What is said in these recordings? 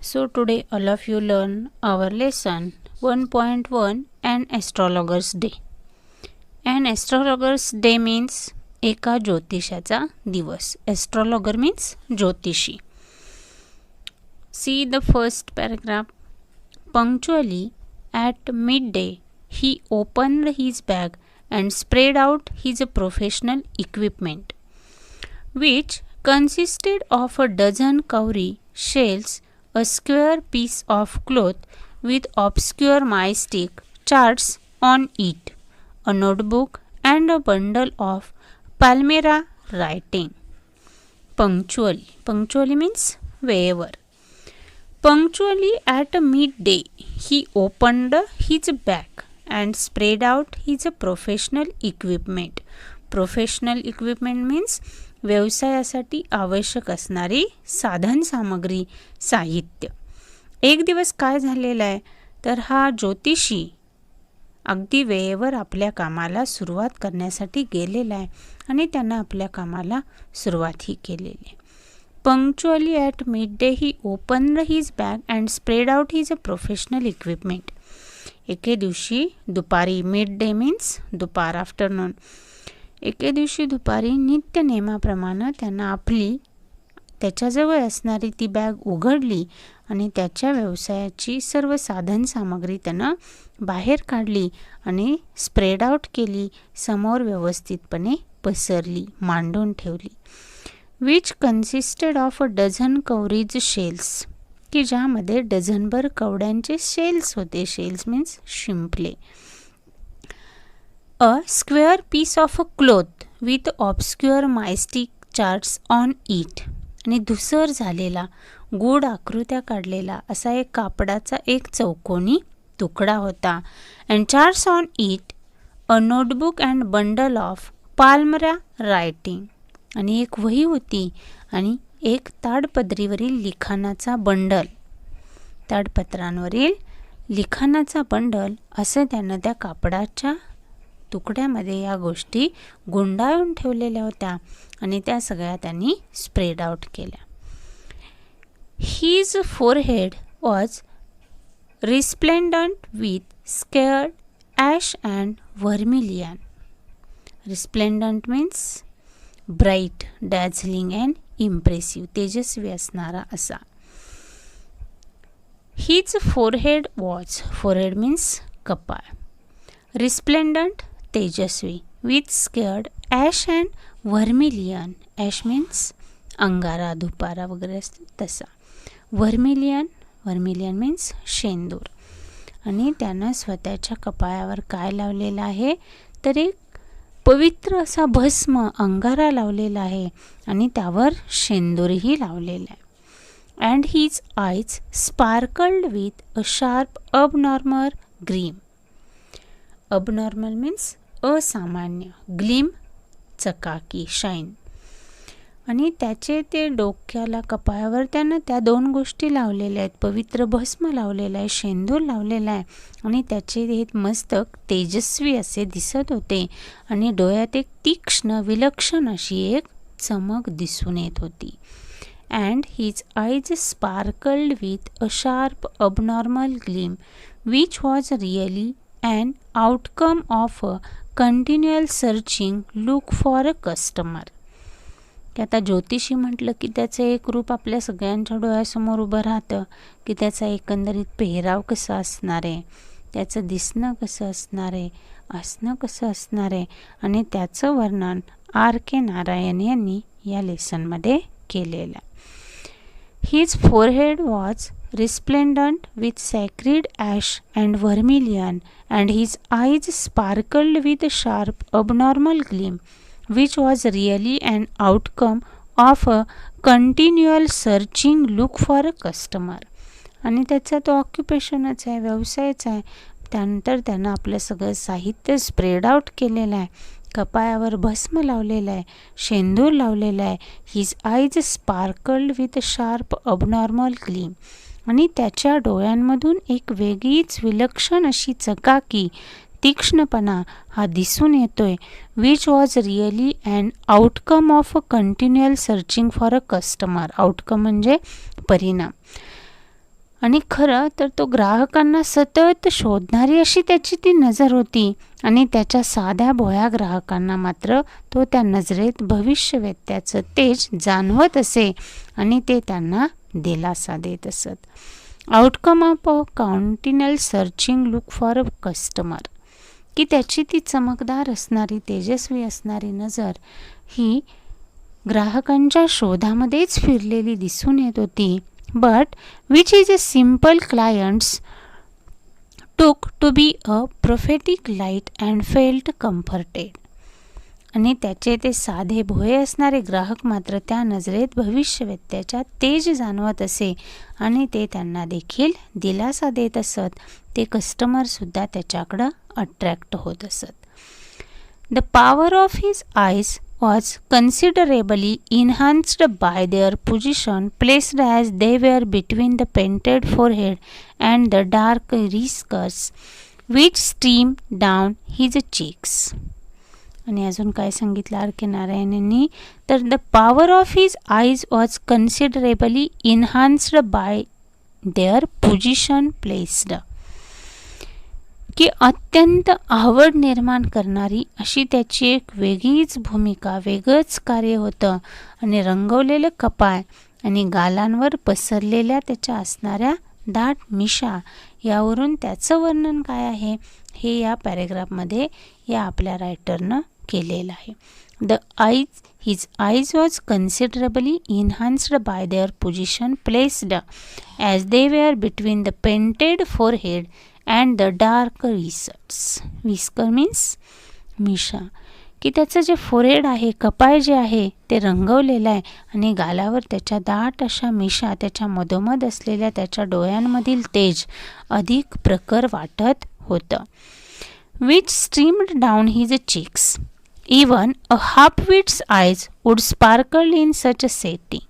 So today all of you learn our lesson 1.1 An Astrologer's Day. An Astrologer's Day means एका ज्योतिषाचा दिवस. Astrologer means ज्योतिषी. See the first paragraph. Punctually at midday he opened his bag and spread out his professional equipment, which consisted of a dozen cowrie shells, a square piece of cloth with obscure mystic charts on it, a notebook, and a bundle of Palmyra writing. Punctually means wherever. Punctually at midday he opened his bag and spread out his professional equipment. Professional equipment means व्यवसायासाठी आवश्यक असणारी साधन सामग्री, साहित्य. एक दिवस काय झालेला आहे तर हा ज्योतिषी अगदी वेळेवर आपल्या कामाला सुरुवात करण्यासाठी गेलेला आहे आणि त्यानं आपल्या कामाला सुरुवातही केलेली आहे. Punctually at midday he opened his bag and spread out his professional equipment. एके दिवशी दुपारी, मिड डे मीन्स दुपार, आफ्टरनून. एके दिवशी दुपारी नित्य नेमाप्रमाणे त्यानं आपली त्याच्याजवळ असणारी ती बॅग उघडली आणि त्याच्या व्यवसायाची सर्व साधन सामग्री त्यानं बाहेर काढली आणि स्प्रेड आउट केली, समोर व्यवस्थितपणे पसरली, मांडून ठेवली. Which consisted of a dozen cowries shells, की ज्यामध्ये डझनभर कवड्यांचे शेल्स होते. शेल्स मीन्स शिंपले. A square piece of a cloth with obscure mystic charts on it, आणि धुसर झालेला, गूढ आकृत्या काढलेला असा एक कापडाचा एक चौकोनी तुकडा होता. And charts on it, a notebook and bundle of palmyra writing, आणि एक वही होती आणि एक ताडपत्रीवरील लिखाणाचा बंडल, ताडपत्रांवरील लिखाणाचा बंडल, असं त्यानं त्या कापडाच्या तुकड्यामध्ये या गोष्टी गुंडाळून ठेवलेल्या होत्या आणि त्या सगळ्या त्यांनी स्प्रेड आउट केल्या. His forehead was resplendent with scared ash and vermilion. Resplendent means bright, dazzling and impressive, तेजस्वी असणारा असा. His forehead was, forehead means कपाळ, रिस्प्लेंडंट तेजस्वी, with scared ash and vermilion, ash means अंगारा, धुपारा वगैरे असतो तसा. व्हर्मिलियन मीन्स शेंदूर. आणि त्यानं स्वतःच्या कपाळावर काय लावलेलं आहे तर एक पवित्र असा भस्म, अंगारा लावलेला आहे आणि त्यावर शेंदूरही लावलेला आहे. And his eyes sparkled with a sharp abnormal gleam. Abnormal means असामान्य, ग्लीम चकाकी, शाईन. आणि त्याचे ते डोक्याला, कपाळावर त्यानं त्या दोन गोष्टी लावलेल्या आहेत. पवित्र भस्म लावलेलं आहे, शेंदूर लावलेला आहे आणि त्याचे हे मस्तक तेजस्वी असे दिसत होते आणि डोळ्यात एक तीक्ष्ण, विलक्षण अशी एक चमक दिसून येत होती. And his eyes sparkled with a sharp abnormal gleam which was really an outcome of a continual searching look for a customer. की आता ज्योतिषी म्हटलं की त्याचं एक रूप आपल्या सगळ्यांच्या डोळ्यासमोर उभं राहतं की त्याचा एकंदरीत पेहराव कसा असणार आहे, त्याचं दिसणं कसं असणार आहे, असणं कसं असणार आहे, आणि त्याचं वर्णन R.K. नारायण यांनी या लेसनमध्ये केलेलं आहे. His forehead was resplendent with sacred ash and vermilion, and his eyes sparkled with a sharp abnormal gleam, which was really an outcome of a continual searching look for a customer. आणि त्याचा तो ऑक्युपेशनच आहे, व्यवसायच आहे. त्यानंतर त्यानं आपलं सगळं साहित्य स्प्रेड आउट केलेलं आहे, कपाळावर भस्म लावलेलं आहे, शेंदूर लावलेला आहे. His eyes sparkled with a sharp abnormal gleam, आणि त्याच्या डोळ्यांमधून एक वेगळीच विलक्षण अशी चकाकी, तीक्ष्णपणा हा दिसून येतोय. Which was really and outcome of a continual searching for a customer. Outcome म्हणजे परिणाम. आणि खरं तर तो ग्राहकांना सतत शोधणारी अशी त्याची ती नजर होती आणि त्याच्या साध्या भोळ्या ग्राहकांना मात्र तो त्या नजरेत भविष्यवेत्याचं तेज जाणवत असे आणि ते त्यांना दिलासा देत असत. Outcome of a continual searching look for a customer, की त्याची ती चमकदार असणारी तेजस्वी असणारी नजर ही ग्राहकांच्या शोधामध्येच फिरलेली दिसून येत होती. but which is a simple clients took to be a prophetic light and felt comforted. आणि त्याचे ते साधे भोळे असणारे ग्राहक मात्र त्या नजरेत भविष्यवेत्याच्या तेज जाणवत असे आणि ते त्यांना देखील दिलासा देत असत. ते कस्टमरसुद्धा त्याच्याकडं अट्रॅक्ट होत असत. The power of his eyes was considerably enhanced by their position placed as they were between the painted forehead and the dark whiskers which streamed down his cheeks. आणि अजून काय सांगितलं आर के नारायण यांनी, तर the power of his eyes was considerably enhanced by their position placed, की अत्यंत आवड निर्माण करणारी अशी त्याची एक वेगळीच भूमिका, वेगळंच कार्य होतं. आणि रंगवलेलं कपाळ आणि गालांवर पसरलेल्या त्याच्या असणाऱ्या दाट मिशा यावरून त्याचं वर्णन काय आहे हे या पॅरेग्राफमध्ये या आपल्या रायटरनं केलेलं आहे. The eyes his eyes was considerably enhanced by their position placed as they were between the painted forehead and the dark whiskers. Whisker means मिशा, की त्याचं जे फोरहेड आहे, कपाळ जे आहे ते रंगवलेलं आहे आणि गालावर त्याच्या दाट अशा मिशा, त्याच्या मधोमध असलेल्या त्याच्या डोळ्यांमधील तेज अधिक प्रखर वाटत होतं. Which streamed down his cheeks even a halfwit's eyes would sparkle in such a setting,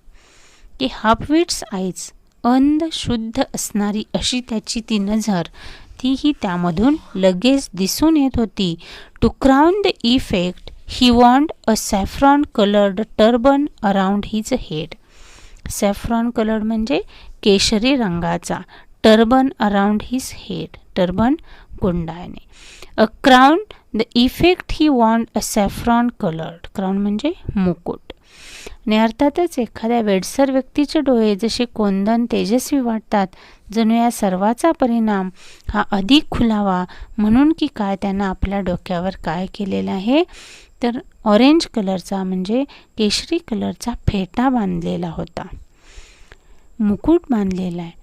की हाफविट्स आईज अंधशुद्ध असणारी अशी त्याची ती नजर तीही त्यामधून लगेच दिसून येत होती. To crown the effect he wound a saffron coloured turban around his head. Saffron coloured म्हणजे केशरी रंगाचा, turban around his head, turban गुंडाळणे. A crown the effect he wound a saffron coloured, crown म्हणजे मुकुट. आणि अर्थातच एखाद्या वेडसर व्यक्तीचे डोळे जसे कोंदण तेजस्वी वाटतात, जणू या सर्वाचा परिणाम हा अधिक खुलावा म्हणून की काय त्यानं आपल्या डोक्यावर काय केलेलं आहे, तर ऑरेंज कलरचा म्हणजे केशरी कलरचा फेटा बांधलेला होता, मुकुट बांधलेला आहे.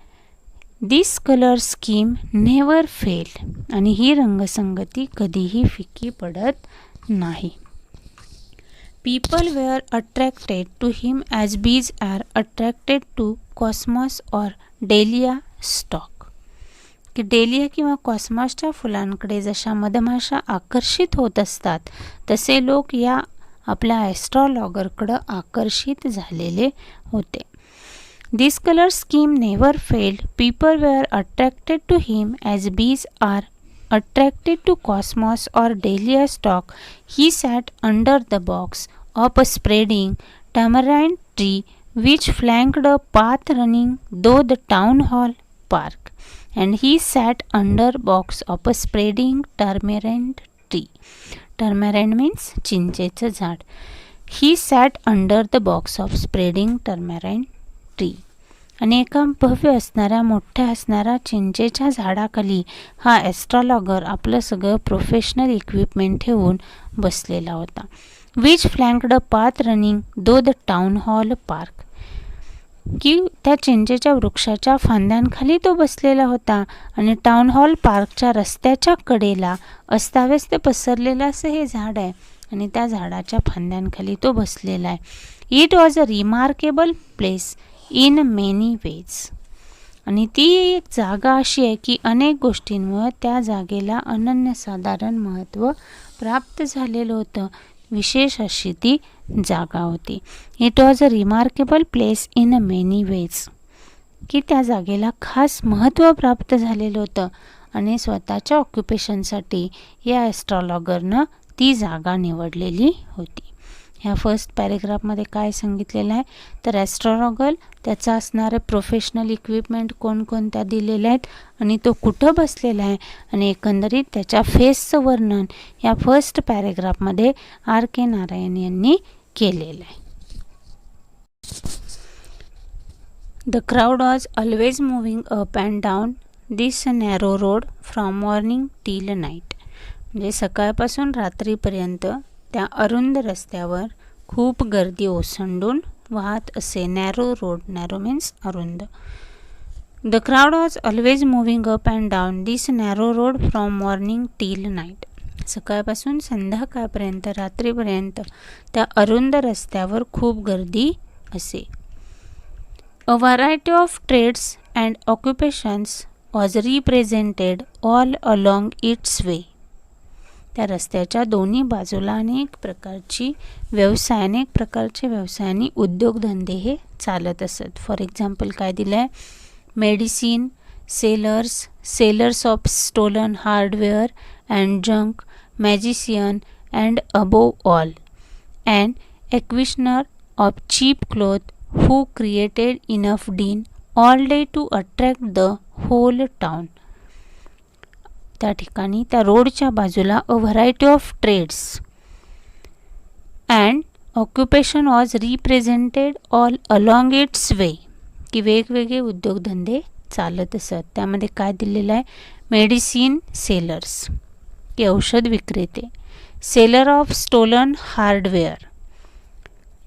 दिस कलर स्कीम नेवर फेल, आणि ही रंगसंगती कधीही फिकी पडत नाही. People were attracted to him as bees are attracted to cosmos or dahlia stalk, की डेलिया किंवा कॉस्मॉसच्या फुलांकडे जशा मधमाशा आकर्षित होत असतात तसे लोक या आपल्या ॲस्ट्रॉलॉगरकडं आकर्षित झालेले होते. This colour scheme never failed. People were attracted to him as bees are attracted to cosmos or dahlia stalk. He sat under the box of a spreading tamarind tree which flanked a path running through the town hall park. And he sat under box of a spreading tamarind tree. Tamarind means चिंचेचं झाड. He sat under the box of spreading tamarind tree. आणि एका भव्य असणाऱ्या मोठ्या असणाऱ्या चिंचेच्या झाडाखाली हा ॲस्ट्रॉलॉगर आपलं सगळं प्रोफेशनल इक्विपमेंट ठेवून बसलेला होता. Which flanked a path running through the town hall park, की त्या चिंचेच्या वृक्षाच्या फांद्यांखाली तो बसलेला होता आणि टाउन हॉल पार्कच्या रस्त्याच्या कडेला अस्ताव्यस्त पसरलेलं असं हे झाड आहे आणि त्या झाडाच्या फांद्यांखाली तो बसलेला आहे. It was a remarkable place in many ways, आणि ती एक जागा अशी आहे की अनेक गोष्टींमुळे त्या जागेला अनन्यसाधारण महत्त्व प्राप्त झालेलं होतं. विशेष अशी ती जागा होती. It was a remarkable place in a many ways, की त्या जागेला खास महत्त्व प्राप्त झालेलं होतं आणि स्वतःच्या ऑक्युपेशनसाठी या ॲस्ट्रॉलॉगरनं ती जागा निवडलेली होती. ह्या फर्स्ट पॅरेग्राफमध्ये काय सांगितलेलं आहे तर ॲस्ट्रोलॉगर त्याचा असणारे प्रोफेशनल इक्विपमेंट कोणकोणत्या दिलेल्या आहेत आणि तो कुठं बसलेला आहे आणि एकंदरीत त्याच्या फेसचं वर्णन या फर्स्ट पॅरेग्राफमध्ये R.K. नारायण यांनी केलेलं आहे. The crowd was always moving up and down this narrow road from morning till night. म्हणजे सकाळपासून रात्रीपर्यंत त्या अरुंद रस्त्यावर खूप गर्दी ओसंडून वाहत असे. नॅरो रोड, नॅरो मीन्स अरुंद. The crowd was always moving up and down this narrow road from morning till night. सकाळपासून संध्याकाळपर्यंत रात्रीपर्यंत त्या अरुंद रस्त्यावर खूप गर्दी असे. A variety of trades and occupations was represented all along its way. त्या रस्त्याच्या दोन्ही बाजूला अनेक प्रकारचे व्यवसाय आणि उद्योगधंदे हे चालत असत. फॉर एक्झाम्पल काय दिलं आहे, medicine, sellers of stolen hardware and junk, magician and above all and auctioneer of cheap cloth who created enough din all day to attract the whole town. त्या ठिकाणी त्या रोडच्या बाजूला a variety of trades and occupation was represented all along its way, की वेगवेगळे उद्योगधंदे चालत असत. त्यामध्ये काय दिलेलं आहे, मेडिसिन सेलर्स की औषध विक्रेते, सेलर ऑफ स्टोलन हार्डवेअर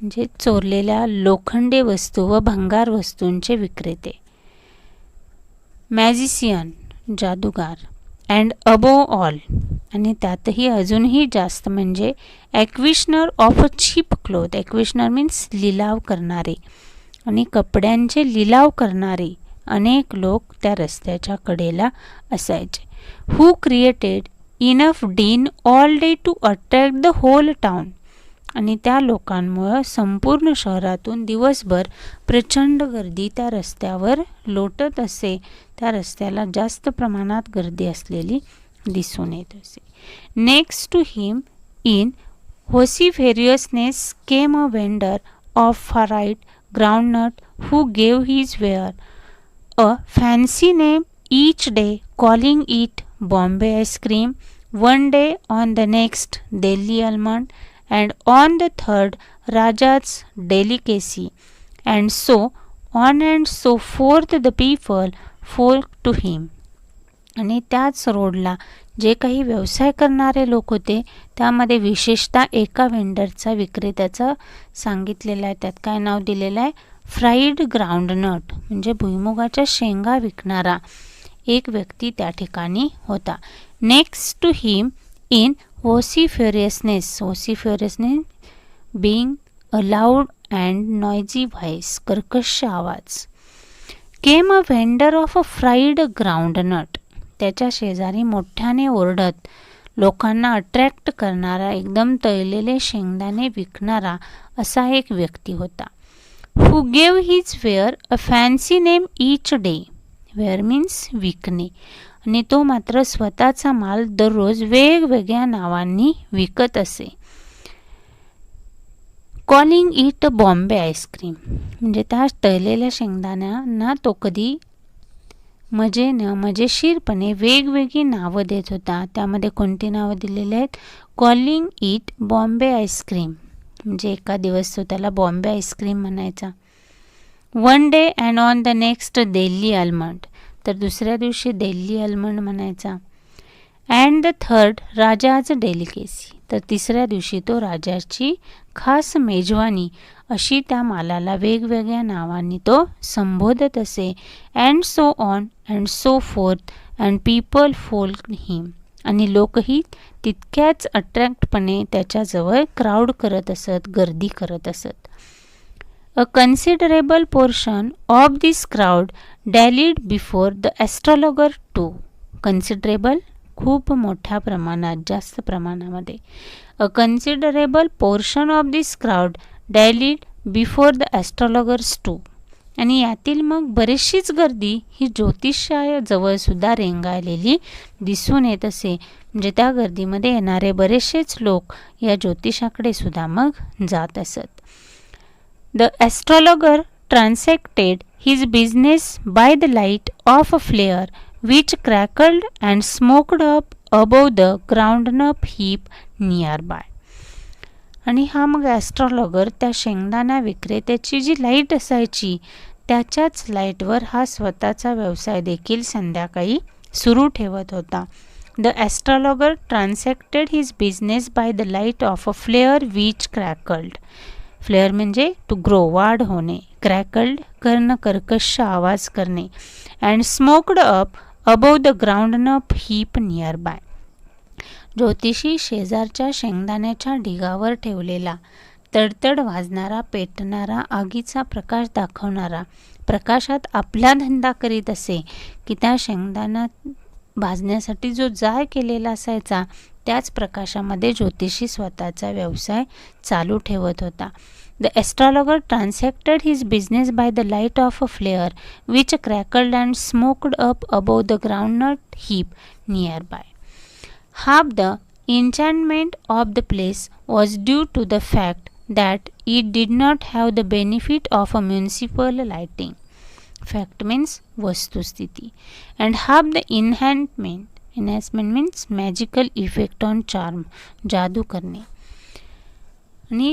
म्हणजे चोरलेल्या लोखंडी वस्तू व भंगार वस्तूंचे विक्रेते, मॅजिशियन जादूगार, अँड अबोव ऑल आणि त्यातही अजूनही जास्त म्हणजे auctioneer of a cheap cloth. Auctioneer means लिलाव करणारे आणि कपड्यांचे लिलाव करणारे अनेक लोक त्या रस्त्याच्या कडेला असायचे. Who created enough din all day to attract the whole town. आणि त्या लोकांमुळं संपूर्ण शहरातून दिवसभर प्रचंड गर्दी त्या रस्त्यावर लोटत असे. त्या रस्त्याला जास्त प्रमाणात गर्दी असलेली दिसून येत असे. Next to him in vociferousness came a vendor of fried groundnut who gave his ware a fancy name each day, calling it Bombay ice cream, one day on the next Delhi almond, and on the third Raja's delicacy, and so on and so forth the people flocked to him. आणि त्याच रोडला जे काही व्यवसाय करणारे लोक होते त्यामध्ये विशेषतः एका वेंडरचा, विक्रेत्याचा सांगितलेलं आहे. त्यात काय नाव दिलेलं आहे, फ्राईड ग्राउंडनट म्हणजे भुईमुगाच्या शेंगा विकणारा एक व्यक्ती त्या ठिकाणी होता. Next to him in vociferousness being a loud and noisy voice, कर्कश आवाज, came a vendor of a fried groundnut. त्याच्या शेजारी मोठ्याने ओरडत लोकांना अट्रॅक्ट करणारा, एकदम तळलेले शेंगदाणे विकणारा असा एक व्यक्ती होता. who gave his wear a fancy name each day. wear means विकणे आणि तो मात्र स्वतःचा माल दररोज वेगवेगळ्या नावांनी विकत असे. कॉलिंग इट बॉम्बे आईस्क्रीम म्हणजे त्या तळलेल्या शेंगदाण्यांना तो कधी मजेशीरपणे वेगवेगळी नावं देत होता. त्यामध्ये कोणती नावं दिलेली आहेत, कॉलिंग इट बॉम्बे आईस्क्रीम म्हणजे एका दिवस तो त्याला बॉम्बे आईस्क्रीम म्हणायचा. One day and on the next Delhi almond तर दुसऱ्या दिवशी दिल्ली आलमंड म्हणायचा. And the third rajas delicacy तर तिसऱ्या दिवशी तो राजाची खास मेजवानी अशी त्या मालाला वेगवेगळ्या नावांनी तो संबोधत असे. And so on and so forth and people folk him आणि लोकही तितक्याच अट्रॅक्टपणे त्याच्याजवळ क्राऊड करत असत, गर्दी करत असत. A considerable portion of this crowd dallied before the astrologer too. Considerable खूप मोठ्या प्रमाणात, जास्त प्रमाणामध्ये. A considerable portion of this crowd dallied before the astrologers too. आणि यातील मग बरीचशीच गर्दी ही ज्योतिषाजवळ सुद्धा रेंगाळलेली दिसून येत असे. म्हणजे त्या गर्दीमध्ये येणारे बरेचसेच लोक या ज्योतिषाकडे सुद्धा मग जात असत. The astrologer transacted his business by the light of a flare which crackled and smoked up above the ground-up heap nearby. आणि हा मग ॲस्ट्रॉलॉगर त्या शेंगदाणा विक्रेत्याची जी लाईट असायची त्याच्याच लाईटवर हा स्वतःचा व्यवसाय देखील संध्याकाळी सुरू ठेवत होता. The astrologer transacted his business by the light of a flare which crackled. Flare म्हणजे टू ग्रो, वाढ होणे, क्रॅकल्ड करणं, कर्कश आवाज करणे, and smoked up above the ground up heap near by. ज्योतिषी शेजारच्या शेंगदाण्याच्या ढिगावर ठेवलेला तडतड वाजणारा, पेटणारा, आगीचा प्रकाश दाखवणारा, प्रकाशात आपला धंदा करीत असे की त्या शेंगदाणा भाजण्यासाठी जो जाळ केलेला असायचा त्याच प्रकाशामध्ये ज्योतिषी स्वतःचा व्यवसाय चालू ठेवत होता. The astrologer transacted his business by the light of a flare which crackled and smoked up above the groundnut heap nearby. Half the enchantment of the place was due to the fact that it did not have the benefit of a municipal lighting. Fact means वस्तुस्थिती. And half the enhancement means magical effect on charm, जादू करणे. आणि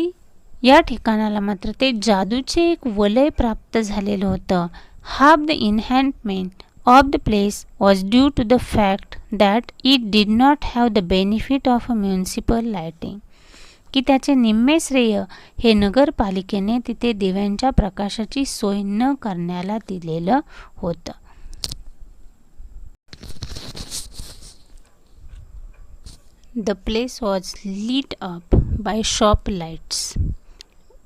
या ठिकाणाला मात्र ते जादूचे एक वलय प्राप्त झालेलं होतं. Half the enhancement of the place was due to the fact that it did not have the benefit of a municipal lighting. की त्याचे निम्मे श्रेय हे नगरपालिकेने तिथे दिव्यांच्या प्रकाशाची सोय न करण्याला दिलेलं होतं. The place was lit up by shop lights.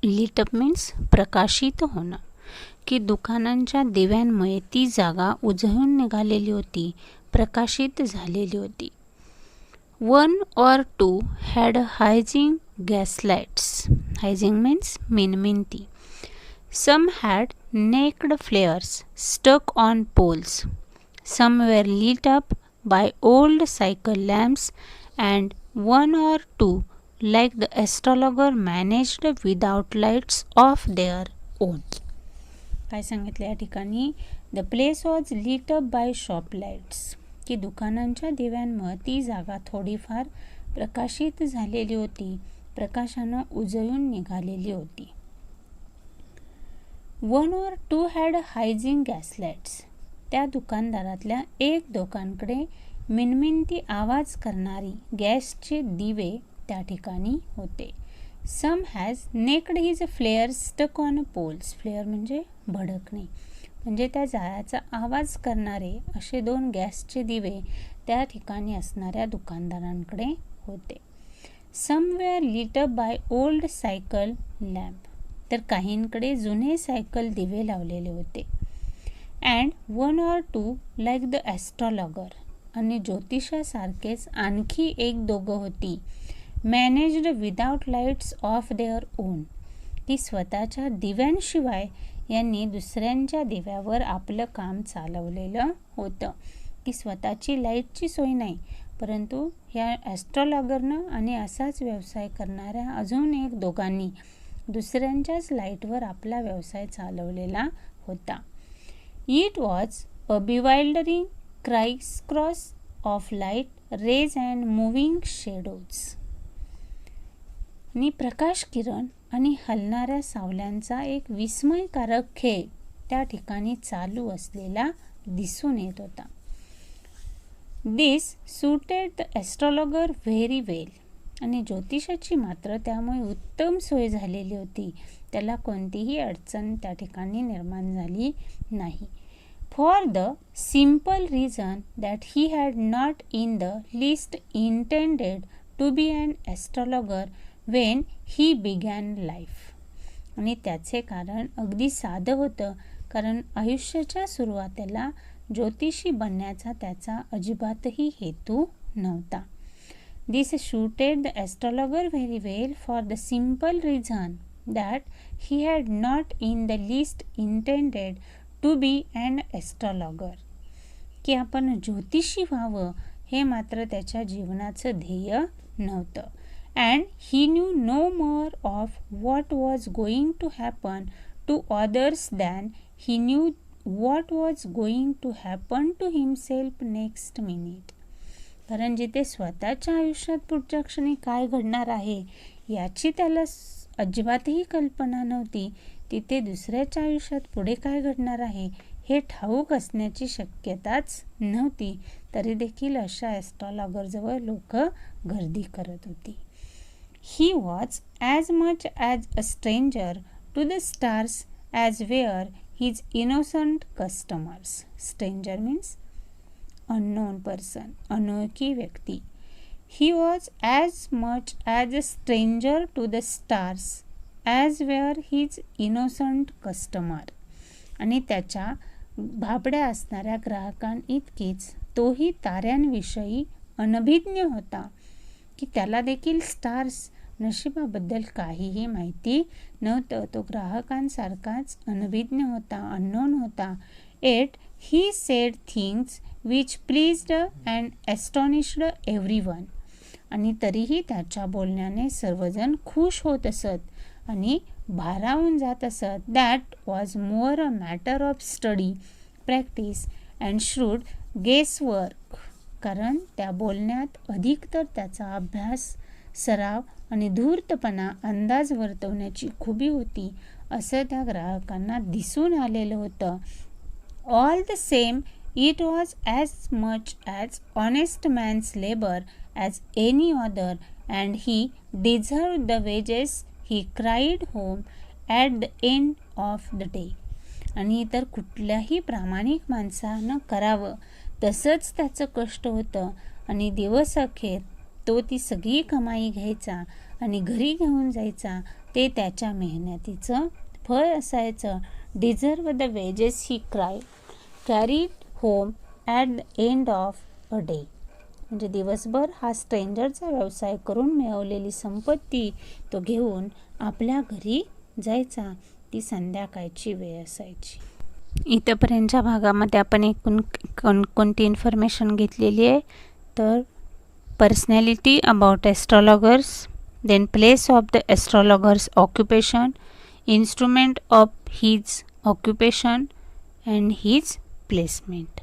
Lit up means प्रकाशित होणं. की दुकानांच्या दिव्यांमुळे ती जागा उजळून निघालेली होती, प्रकाशित झालेली होती. 1 or 2 had hanging gaslights. Hanging means मिणमिणती. Some had naked flares stuck on poles. Some were lit up by old cycle lamps, and 1 or 2, like the astrologer, managed without lights of their own. काय सांगितलं या ठिकाणी? The place was lit up by shop lights. की दुकानांच्या दिव्यांमुळे ती जागा थोडीफार प्रकाशित झालेली होती, प्रकाशानं उजळून निघालेली होती. 1 or 2 had hanging gaslights. त्या दुकानदारातल्या एक दोकानकडे मिणमिणती आवाज करणारी गॅसचे दिवे त्या ठिकाणी होते. Some has naked his flare stuck on a poles. Flare म्हणजे भडकणे, म्हणजे त्या जाळ्याचा आवाज करणारे असे 2 गॅसचे दिवे त्या ठिकाणी असणाऱ्या दुकानदारांकडे होते. Some were lit up by old cycle lamp. तर काहींकडे जुने सायकल दिवे लावलेले होते. And 1 or 2 like the astrologer. आणि ज्योतिषासारखेच आणखी 1-2 होती. Managed without lights of their own. ती स्वतःच्या दिव्यांशिवाय यांनी दुसऱ्यांच्या दिव्यावर आपलं काम चालवलेलं होतं. ती स्वतःची लाईटची सोय नाही, परंतु ह्या ॲस्ट्रॉलॉगरनं आणि असाच व्यवसाय करणाऱ्या अजून 1-2 दुसऱ्यांच्याच लाईटवर आपला व्यवसाय चालवलेला होता. It was a bewildering criss of light rays and moving shadows. आणि प्रकाश किरण आणि हलणाऱ्या सावल्यांचा एक विस्मयकारक खेळ त्या ठिकाणी चालू असलेला दिसून येत होता. दिस सुटेड द ॲस्ट्रॉलॉगर व्हेरी वेल. आणि ज्योतिषाची मात्र त्यामुळे उत्तम सोय झालेली होती. त्याला कोणतीही अडचण त्या ठिकाणी निर्माण झाली नाही. For the simple reason that he had not in the list intended to be an astrologer when he began life. आणि त्याचे कारण अगदी साधं होतं, कारण आयुष्याच्या सुरुवातीला ज्योतिषी बनण्याचा त्याचा अजिबातही हेतू नव्हता. This suited the astrologer very well for the simple reason that he had not in the least intended to be an astrologer. की आपण ज्योतिषी व्हावं हे मात्र त्याच्या जीवनाचं ध्येय नव्हतं. And he knew no more of what was going to happen to others than he knew what was going to happen to himself next minute. कारण जिथे स्वतःच्या आयुष्यात पुढच्या क्षणी काय घडणार आहे याची त्याला अजिबातही कल्पना नव्हती, तिथे दुसऱ्याच्या आयुष्यात पुढे काय घडणार आहे हे ठाऊक असण्याची शक्यताच नव्हती. तरी देखील अशा ॲस्ट्रॉलॉगरजवळ लोक गर्दी करत होती. He was as much as a stranger to the stars as were his innocent customers. Stranger means unknown person, अनोळखी व्यक्ती. He was as much as a stranger to the stars as were his innocent customer. आणि त्याच्या भाबड्या असणाऱ्या ग्राहकांइतकीच तोही ताऱ्यांविषयी अनभिज्ञ होता, की त्याला देखील स्टार्स नशिबाबद्दल काहीही माहिती नव्हतं. तो ग्राहकांसारखाच अनभिज्ञ होता, अननोन होता. Yet he said things which pleased and astonished everyone. आणि तरीही त्याच्या बोलण्याने सर्वजण खुश होत असत आणि भारावून जात असत. That was more a matter of study, practice and shrewd guesswork. कारण त्या बोलण्यात अधिक तर त्याचा अभ्यास, सराव आणि धूर्तपणा, अंदाज वर्तवण्याची खुबी होती, असं त्या ग्राहकांना दिसून आलेलं होतं. All the same it was as much as honest man's labour as any other and he deserve the wedges he cried home at the end of the day. आणि इतर कुठल्याही प्रामाणिक माणसानं करावं तसंच त्याचं कष्ट होतं आणि दिवसअखेर तो ती सगळी कमाई घ्यायचा आणि घरी घेऊन जायचा. ते त्याच्या मेहनतीचं फळ असायचं. Deserve the wedges he carried home at the end of a day. म्हणजे दिवसभर हा स्ट्रेंजरचा व्यवसाय करून मिळवलेली संपत्ती तो घेऊन आपल्या घरी जायचा. ती संध्याकाळची वेळ असायची. इथंपर्यंतच्या भागामध्ये आपण एकूण कोणती इन्फॉर्मेशन घेतलेली आहे तर personality about astrologers, then place of the astrologer's occupation, instrument of his occupation and his placement.